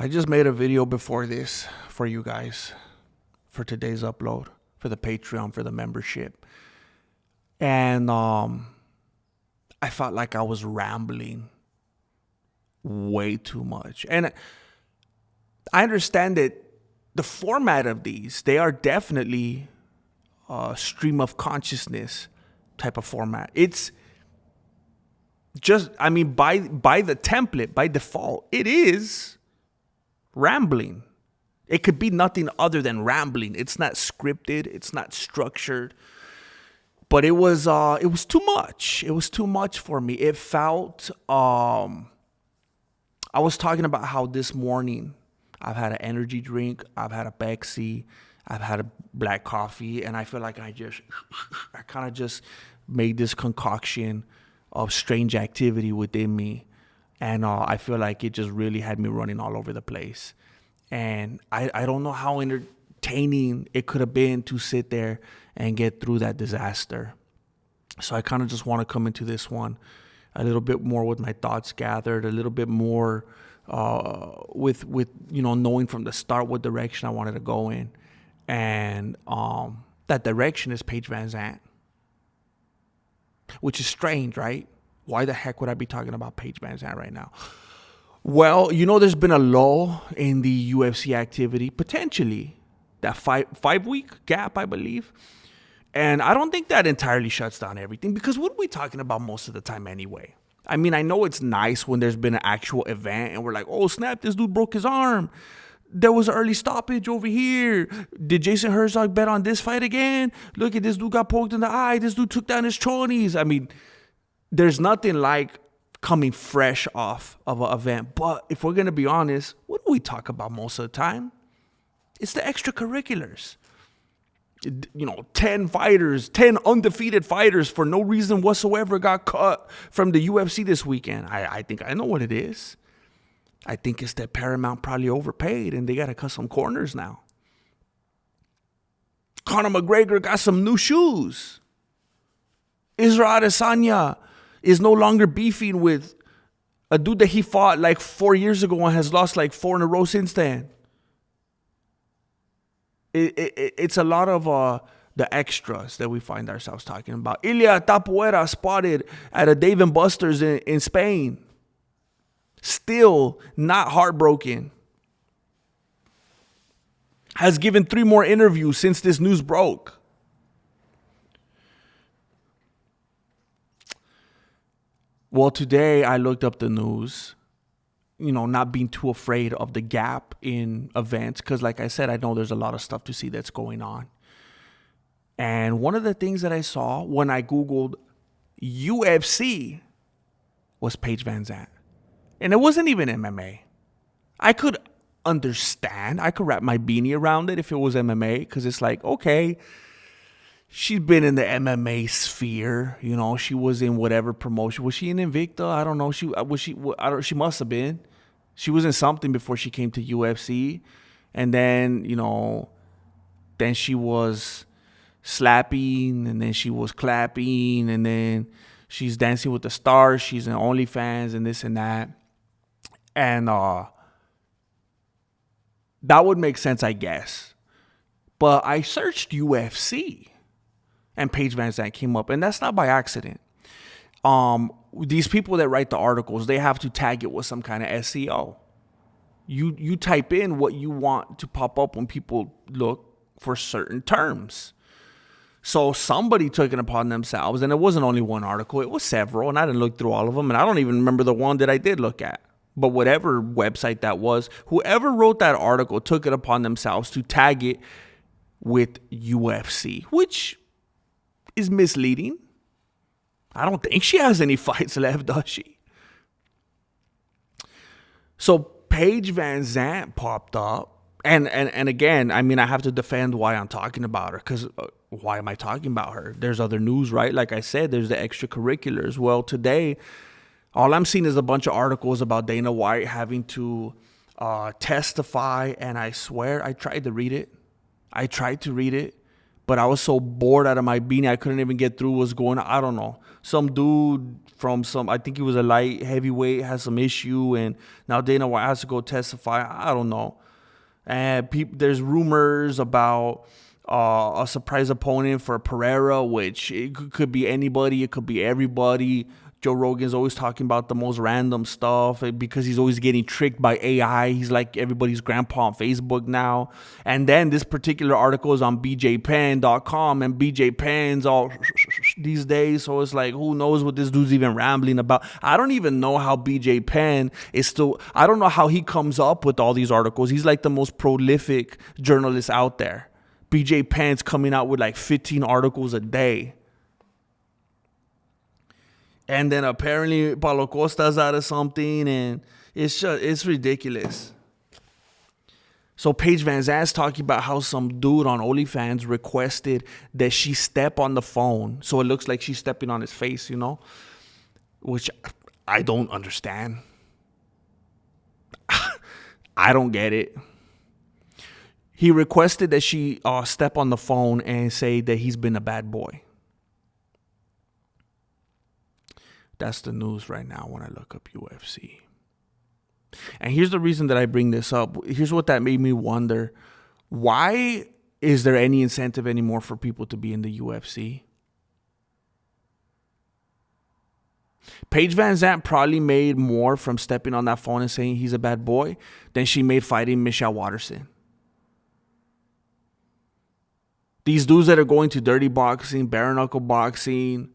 I just made a video before this for you guys for today's upload, for the Patreon, for the membership. And I felt like I was rambling way too much. And I understand that the format of these, they are definitely a stream of consciousness type of format. It's just, I mean, by the template, by default, it is rambling. It could be nothing other than rambling. It's not scripted. It's not structured. But it was too much. It was too much for me. It felt, I was talking about how this morning I've had an energy drink, I've had a Pepsi, I've had a black coffee, and I feel like I kind of just made this concoction of strange activity within me. And I feel like it just really had me running all over the place. And I don't know how entertaining it could have been to sit there and get through that disaster. So I kind of just want to come into this one a little bit more with my thoughts gathered, a little bit more with knowing from the start what direction I wanted to go in. And that direction is Paige VanZant, which is strange, right? Why the heck would I be talking about Paige VanZant right now? Well, there's been a lull in the UFC activity, potentially that five week gap, I believe. And I don't think that entirely shuts down everything, because what are we talking about most of the time anyway? I mean, I know it's nice when there's been an actual event and we're like, oh, snap, this dude broke his arm. There was an early stoppage over here. Did Jason Herzog bet on this fight again? Look at this dude got poked in the eye. This dude took down his chonies. I mean, there's nothing like coming fresh off of an event. But if we're going to be honest, what do we talk about most of the time? It's the extracurriculars. 10 fighters, 10 undefeated fighters for no reason whatsoever got cut from the UFC this weekend. I think I know what it is. I think it's that Paramount probably overpaid and they got to cut some corners now. Conor McGregor got some new shoes. Israel Adesanya is no longer beefing with a dude that he fought like 4 years ago and has lost like 4 in a row since then. It's a lot of the extras that we find ourselves talking about. Ilia Tapuera spotted at a Dave & Buster's in Spain. Still not heartbroken. Has given 3 more interviews since this news broke. Well, today I looked up the news, not being too afraid of the gap in events. Because like I said, I know there's a lot of stuff to see that's going on. And one of the things that I saw when I Googled UFC was Paige VanZant. And it wasn't even MMA. I could understand. I could wrap my beanie around it if it was MMA. Because it's like, okay, she's been in the MMA sphere. She was in whatever promotion. Was she in Invicta? I don't know. She must have been. She was in something before she came to UFC. And then, then she was slapping. And then she was clapping. And then she's Dancing with the Stars. She's in OnlyFans and this and that. And that would make sense, I guess. But I searched UFC. And Paige VanZant came up. And that's not by accident. These people that write the articles, they have to tag it with some kind of SEO. You type in what you want to pop up when people look for certain terms. So somebody took it upon themselves, and it wasn't only one article, it was several, and I didn't look through all of them, and I don't even remember the one that I did look at. But whatever website that was, whoever wrote that article took it upon themselves to tag it with UFC, which is misleading. I don't think she has any fights left, does she? So Paige VanZant popped up. And again, I mean, I have to defend why I'm talking about her. Because why am I talking about her? There's other news, right? Like I said, there's the extracurriculars. Well, today, all I'm seeing is a bunch of articles about Dana White having to testify. And I swear, I tried to read it. But I was so bored out of my beanie, I couldn't even get through what's going on. I don't know. Some dude from I think he was a light heavyweight, has some issue, and now Dana White has to go testify. I don't know. And there's rumors about a surprise opponent for Pereira, which it could be anybody, it could be everybody. Joe Rogan's always talking about the most random stuff because he's always getting tricked by AI. He's like everybody's grandpa on Facebook now. And then this particular article is on bjpenn.com, and BJ Penn's all these days. So it's like, who knows what this dude's even rambling about? I don't even know how BJ Penn is still, I don't know how he comes up with all these articles. He's like the most prolific journalist out there. BJ Penn's coming out with like 15 articles a day. And then apparently Paulo Costa's out of something, and it's ridiculous. So Paige VanZant's talking about how some dude on OnlyFans requested that she step on the phone, so it looks like she's stepping on his face, you know, which I don't understand. I don't get it. He requested that she step on the phone and say that he's been a bad boy. That's the news right now when I look up UFC. And here's the reason that I bring this up. Here's what that made me wonder. Why is there any incentive anymore for people to be in the UFC? Paige VanZant probably made more from stepping on that phone and saying he's a bad boy than she made fighting Michelle Waterson. These dudes that are going to dirty boxing, bare knuckle boxing,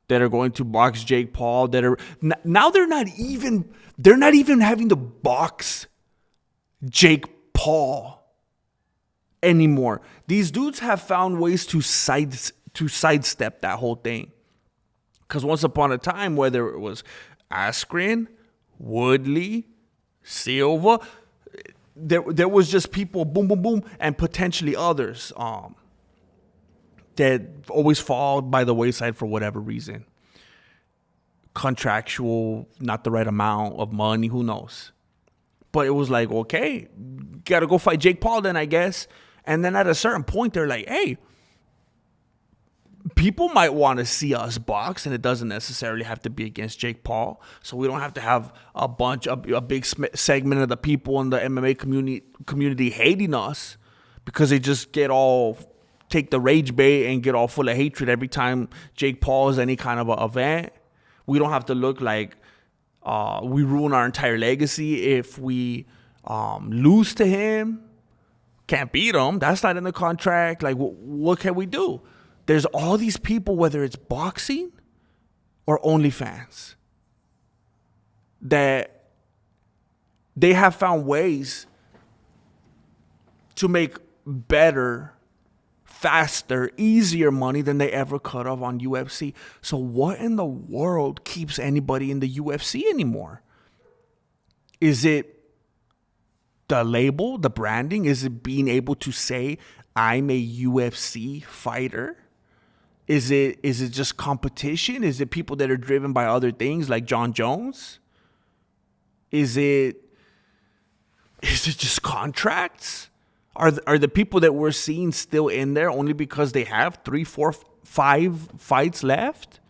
that are going to box Jake Paul, that are now they're not even having to box Jake Paul anymore. These dudes have found ways to sidestep that whole thing. Because once upon a time, whether it was Askren, Woodley, Silva, there was just people, boom, boom, boom, and potentially others that always fall by the wayside for whatever reason. Contractual, not the right amount of money, who knows. But it was like, okay, got to go fight Jake Paul then, I guess. And then at a certain point, they're like, hey, people might want to see us box, and it doesn't necessarily have to be against Jake Paul. So we don't have to have a big segment of the people in the MMA community hating us because they just take the rage bait and get all full of hatred every time Jake Paul is any kind of an event. We don't have to look like we ruin our entire legacy if we lose to him. Can't beat him. That's not in the contract. Like, what can we do? There's all these people, whether it's boxing or OnlyFans, that they have found ways to make better, faster, easier money than they ever could have on UFC. So what in the world keeps anybody in the UFC anymore? Is it the label, the branding? Is it being able to say, I'm a UFC fighter? Is it just competition? Is it people that are driven by other things like John Jones? Is it just contracts? Are the people that we're seeing still in there only because they have 3, 4, 5 fights left?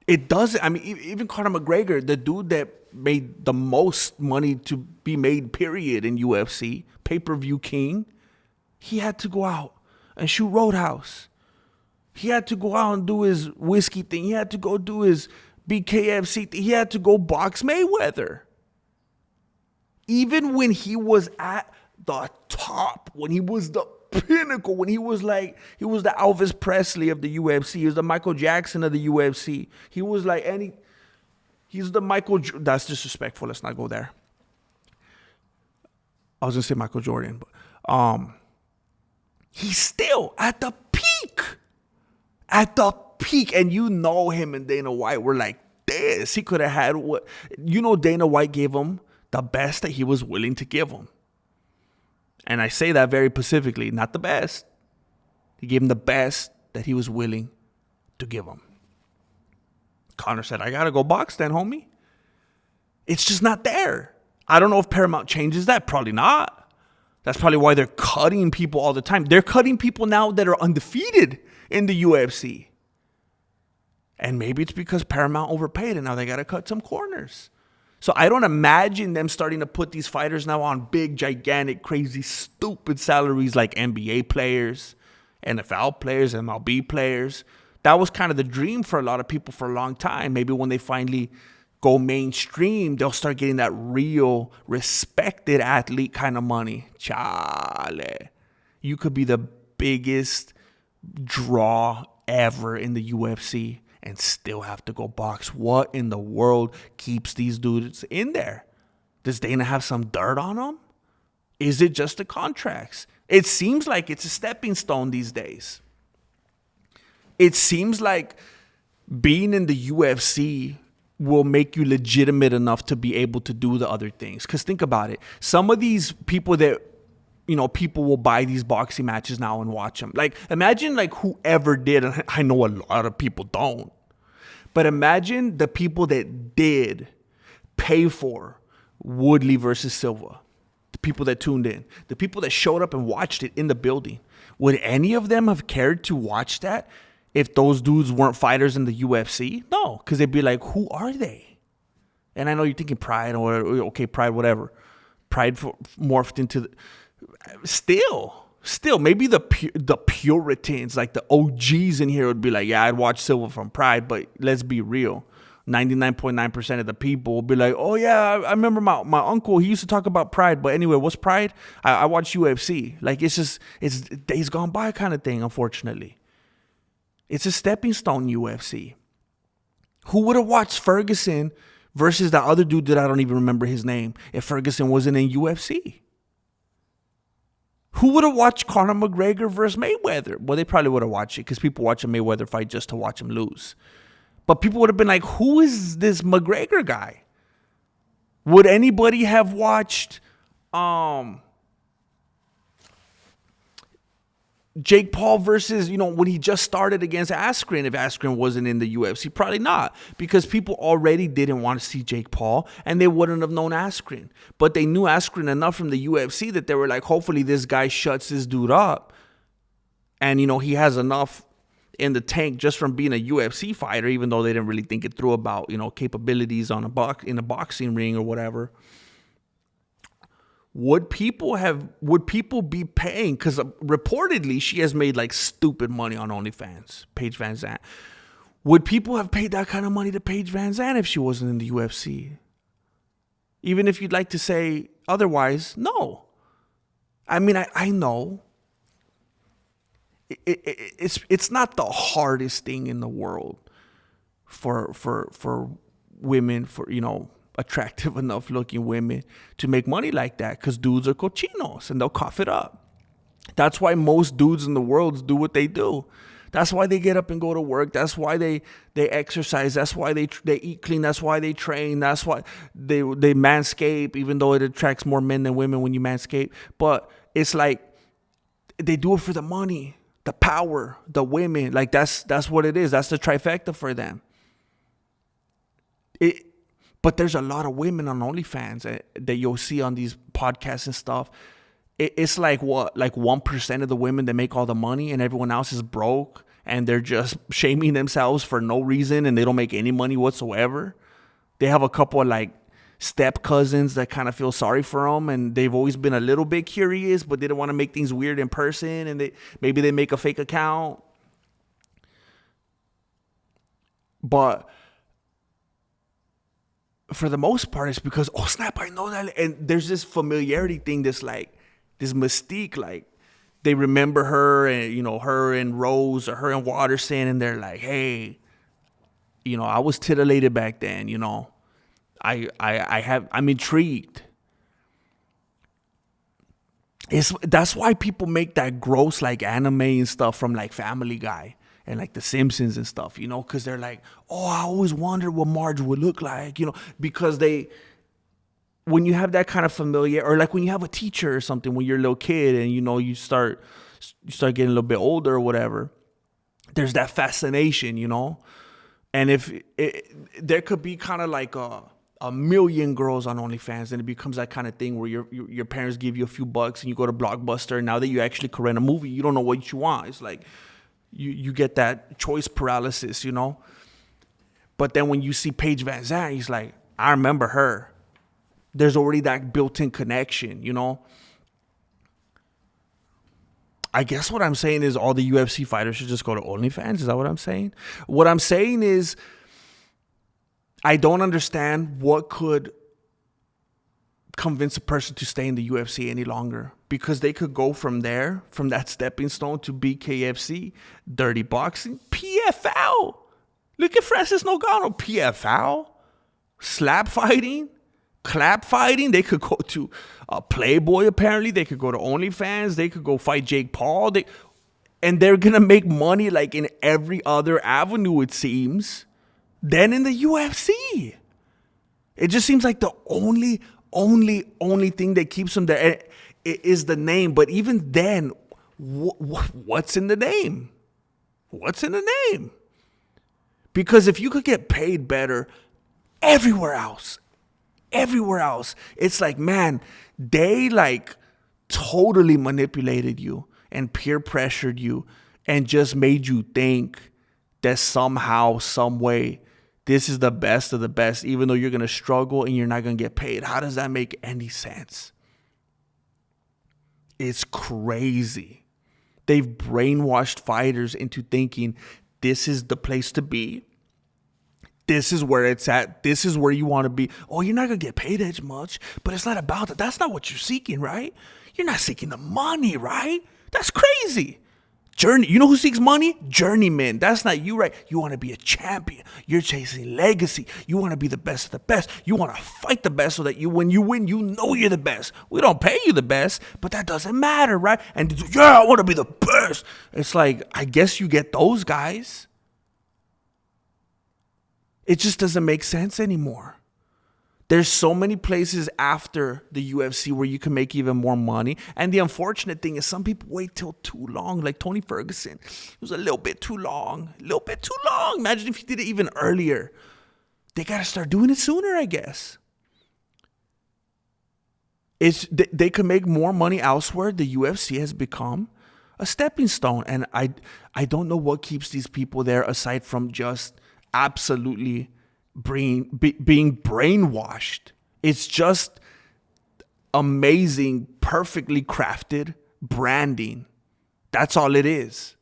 It doesn't. I mean, even Conor McGregor, the dude that made the most money to be made, period, in UFC, pay-per-view king, he had to go out and shoot Roadhouse. He had to go out and do his whiskey thing. He had to go do his BKFC thing. He had to go box Mayweather. Even when he was at the top, when he was the pinnacle, when he was the Elvis Presley of the UFC, he was the Michael Jackson of the UFC. He was like he's the that's disrespectful. Let's not go there. I was going to say Michael Jordan, but he's still at the peak. At the peak. And you know him and Dana White were like this. He could have had what... Dana White gave him the best that he was willing to give him. And I say that very specifically, not the best. He gave him the best that he was willing to give him. Conor said, I got to go box then, homie. It's just not there. I don't know if Paramount changes that. Probably not. That's probably why they're cutting people all the time. They're cutting people now that are undefeated in the UFC. And maybe it's because Paramount overpaid and now they got to cut some corners. So I don't imagine them starting to put these fighters now on big, gigantic, crazy, stupid salaries like NBA players, NFL players, MLB players. That was kind of the dream for a lot of people for a long time. Maybe when they finally go mainstream, they'll start getting that real, respected athlete kind of money. Chale. You could be the biggest draw ever in the UFC and still have to go box. What in the world keeps these dudes in there? Does Dana have some dirt on them? Is it just the contracts? It seems like it's a stepping stone these days. It seems like being in the UFC will make you legitimate enough to be able to do the other things. Because think about it. Some of these people that, people will buy these boxing matches now and watch them. Like, imagine like whoever did, and I know a lot of people don't, but imagine the people that did pay for Woodley versus Silva. The people that tuned in. The people that showed up and watched it in the building. Would any of them have cared to watch that if those dudes weren't fighters in the UFC? No, because they'd be like, who are they? And I know you're thinking Pride, or okay, Pride, whatever. Pride morphed into still, maybe the Puritans, like the OGs in here would be like, yeah, I'd watch Silva from Pride, but let's be real. 99.9% of the people will be like, oh yeah, I remember my uncle, he used to talk about Pride, but anyway, what's Pride? I watch UFC. Like, it's days gone by kind of thing, unfortunately. It's a stepping stone, UFC. Who would have watched Ferguson versus the other dude that I don't even remember his name if Ferguson wasn't in UFC? Who would have watched Conor McGregor versus Mayweather? Well, they probably would have watched it because people watch a Mayweather fight just to watch him lose. But people would have been like, who is this McGregor guy? Would anybody have watched Jake Paul versus, when he just started against Askren, if Askren wasn't in the UFC? Probably not, because people already didn't want to see Jake Paul and they wouldn't have known Askren. But they knew Askren enough from the UFC that they were like, hopefully this guy shuts this dude up. And, he has enough in the tank just from being a UFC fighter, even though they didn't really think it through about, capabilities in a boxing ring or whatever. Would people be paying? Because reportedly she has made like stupid money on OnlyFans, Paige VanZant. Would people have paid that kind of money to Paige VanZant if she wasn't in the UFC? Even if you'd like to say otherwise, no. I mean, I know. It's not the hardest thing in the world for women, for attractive enough looking women to make money like that, because dudes are cochinos and they'll cough it up. That's why most dudes in the world do what they do. That's why they get up and go to work. That's why they exercise. That's why they eat clean. That's why they train. That's why they manscape, even though it attracts more men than women when you manscape. But it's like they do it for the money, the power, the women. Like that's what it is. That's the trifecta for them. But there's a lot of women on OnlyFans that you'll see on these podcasts and stuff. It's like what? Like 1% of the women that make all the money and everyone else is broke and they're just shaming themselves for no reason and they don't make any money whatsoever. They have a couple of like step cousins that kind of feel sorry for them, and they've always been a little bit curious, but they don't want to make things weird in person, and maybe they make a fake account. But for the most part, it's because, oh snap, I know that. And there's this familiarity thing, this mystique, like they remember her and, her and Rose or her and Watterson, and they're like, hey, I was titillated back then, I'm intrigued. That's why people make that gross like anime and stuff from like Family Guy and like The Simpsons and stuff, because they're like, oh, I always wondered what Marge would look like, because when you have that kind of familiar, or like when you have a teacher or something when you're a little kid and, you start getting a little bit older or whatever, there's that fascination, and if there could be kind of like a million girls on OnlyFans, and it becomes that kind of thing where your parents give you a few bucks and you go to Blockbuster, and now that you actually can rent a movie, you don't know what you want. It's like you get that choice paralysis, you know? But then when you see Paige VanZant, he's like, I remember her. There's already that built-in connection, you know? I guess what I'm saying is all the UFC fighters should just go to OnlyFans. Is that what I'm saying? What I'm saying is I don't understand what could convince a person to stay in the UFC any longer, because they could go from there, from that stepping stone, to BKFC, dirty boxing, PFL. Look at Francis Ngannou, PFL, slap fighting, clap fighting. They could go to Playboy, apparently. They could go to OnlyFans. They could go fight Jake Paul. And they're going to make money like in every other avenue, it seems, than in the UFC. It just seems like the only thing that keeps them there is the name. But even then, what's in the name? What's in the name? Because if you could get paid better everywhere else, it's like, man, they like totally manipulated you and peer pressured you and just made you think that somehow, some way, this is the best of the best, even though you're going to struggle and you're not going to get paid. How does that make any sense? It's crazy. They've brainwashed fighters into thinking this is the place to be. This is where it's at. This is where you want to be. Oh, you're not going to get paid as much, but it's not about that. That's not what you're seeking, right? You're not seeking the money, right? That's crazy. You know who seeks money? Journeyman. That's not you, right? You want to be a champion. You're chasing legacy. You want to be the best of the best. You want to fight the best so that when you win, you know you're the best. We don't pay you the best, but that doesn't matter, right? And yeah, I want to be the best. It's like, I guess you get those guys. It just doesn't make sense anymore. There's so many places after the UFC where you can make even more money. And the unfortunate thing is some people wait till too long. Like Tony Ferguson. It was a little bit too long. Imagine if he did it even earlier. They got to start doing it sooner, I guess. They could make more money elsewhere. The UFC has become a stepping stone. And I don't know what keeps these people there aside from just absolutely being brainwashed. It's just amazing, perfectly crafted branding. That's all it is.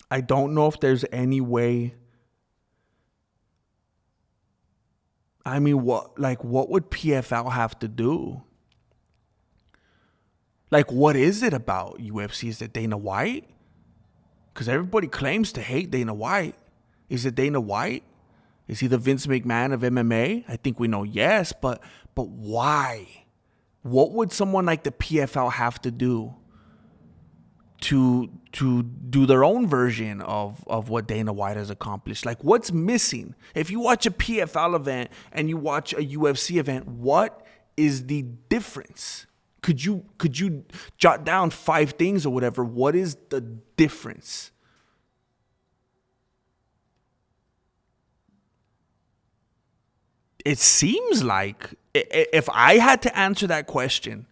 I don't know if there's any way. I mean, what would PFL have to do? Like, what is it about UFC? Is it Dana White? Because everybody claims to hate Dana White. Is it Dana White? Is he the Vince McMahon of MMA? I think we know yes, but why? What would someone like the PFL have to do to do their own version of what Dana White has accomplished? Like, what's missing? If you watch a PFL event and you watch a UFC event, what is the difference? Could you jot down 5 things or whatever? What is the difference? It seems like if I had to answer that question,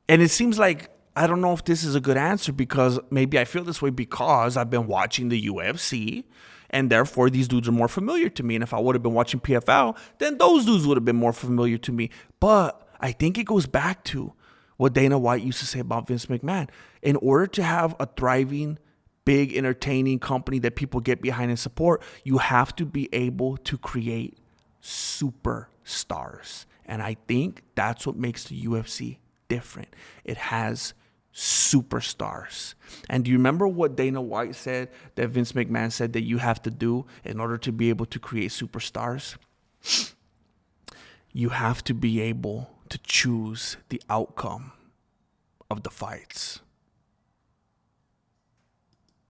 and it seems like, I don't know if this is a good answer, because maybe I feel this way because I've been watching the UFC and therefore these dudes are more familiar to me. And if I would have been watching PFL, then those dudes would have been more familiar to me. But I think it goes back to what Dana White used to say about Vince McMahon. In order to have a thriving, big, entertaining company that people get behind and support, you have to be able to create superstars. And I think that's what makes the UFC different. It has superstars. And do you remember what Dana White said that Vince McMahon said that you have to do in order to be able to create superstars? You have to be able to choose the outcome of the fights.